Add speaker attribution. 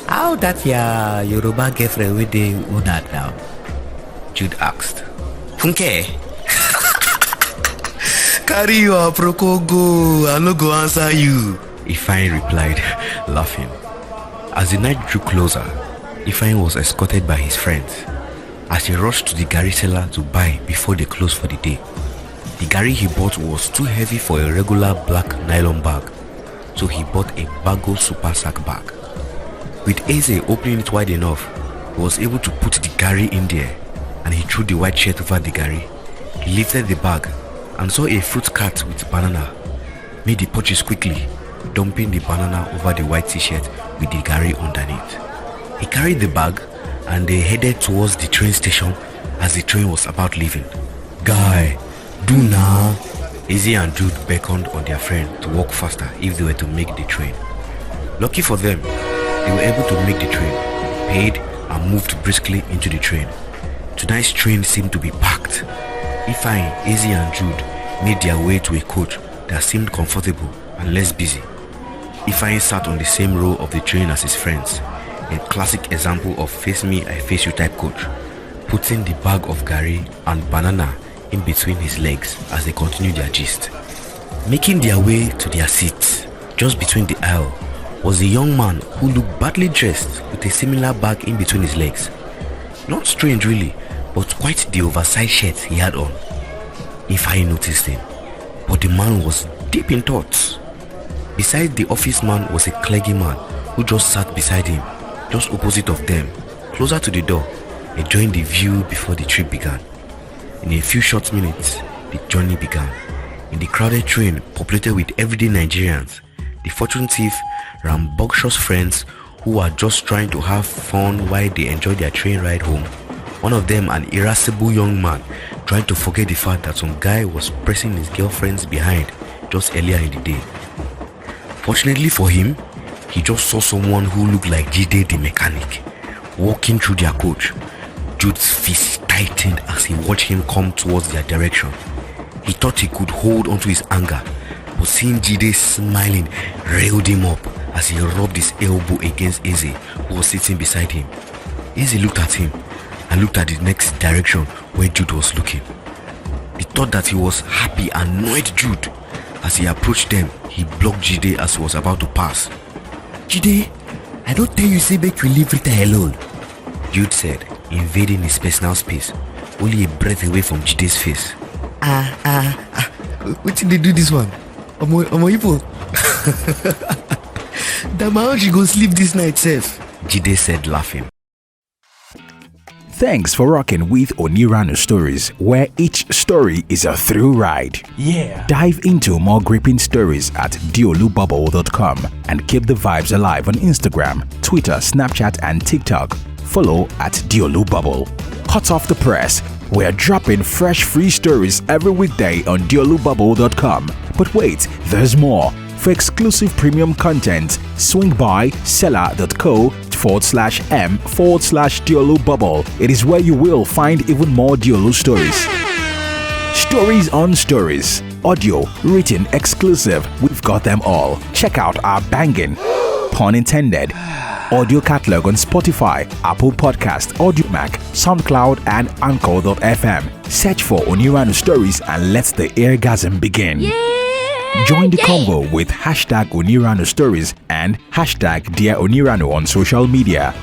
Speaker 1: How that your Yoruba girlfriend with the Unad now? Jude asked. Funke.
Speaker 2: Carry your prokogo, I no go answer you.
Speaker 3: Ifeanyi replied, laughing. As the night drew closer, Ifeanyi was escorted by his friends as he rushed to the garri seller to buy before they closed for the day. The garri he bought was too heavy for a regular black nylon bag, so he bought a Bago super sack bag. With Eze opening it wide enough, he was able to put the garri in there, and he threw the white shirt over the garri. He lifted the bag and saw a fruit cart with banana. Made the purchase quickly, dumping the banana over the white t-shirt with the garri underneath. He carried the bag and they headed towards the train station as the train was about leaving.
Speaker 2: Guy, do now.
Speaker 3: Izzy and Jude beckoned on their friend to walk faster if they were to make the train. Lucky for them, they were able to make the train, paid and moved briskly into the train. Tonight's train seemed to be packed. Ifeanyi, Izzy and Jude made their way to a coach that seemed comfortable and less busy. Ifeanyi sat on the same row of the train as his friends, a classic example of face me, I face you type coach, putting the bag of garri and banana in between his legs as they continued their gist. Making their way to their seats, just between the aisle, was a young man who looked badly dressed with a similar bag in between his legs. Not strange really, but quite the oversized shirt he had on. Ifeanyi noticed him, but the man was deep in thoughts. Beside the office man was a clergyman who just sat beside him, just opposite of them, closer to the door, enjoying the view before the trip began. In a few short minutes, the journey began. In the crowded train populated with everyday Nigerians, the fortune thief, rambunctious friends who were just trying to have fun while they enjoyed their train ride home, one of them an irascible young man trying to forget the fact that some guy was pressing his girlfriend's behind just earlier in the day. Fortunately for him, he just saw someone who looked like Jide the mechanic walking through their coach. Jude's fist tightened as he watched him come towards their direction. He thought he could hold onto his anger, but seeing Jide smiling railed him up as he rubbed his elbow against Eze, who was sitting beside him. Eze looked at him and looked at the next direction where Jude was looking. He thought that he was happy and annoyed Jude. As he approached them, he blocked Jide as he was about to pass.
Speaker 2: Jide, I don't tell you say make you leave Rita alone,
Speaker 3: Jude said, invading his personal space, only a breath away from Jide's face.
Speaker 2: What did they do this one? Omo evil. That my aunt she go sleep this night safe,
Speaker 3: Jide said, laughing.
Speaker 4: Thanks for rocking with Oniranu Stories, where each story is a thrill ride.
Speaker 2: Yeah.
Speaker 4: Dive into more gripping stories at diolububble.com and keep the vibes alive on Instagram, Twitter, Snapchat, and TikTok. Follow at diolububble. Hot off the press, we're dropping fresh free stories every weekday on diolububble.com. But wait, there's more. For exclusive premium content, swing by seller.co/m/Diolu Bubble. It is where you will find even more Diolu stories. Stories on stories. Audio, written, exclusive. We've got them all. Check out our banging, pun intended, audio catalog on Spotify, Apple Podcast, AudioMac, SoundCloud, and Anchor.fm. Search for Oniranu Stories and let the eargasm begin. Join the convo with hashtag Oniranu Stories and hashtag Dear Oniranu on social media.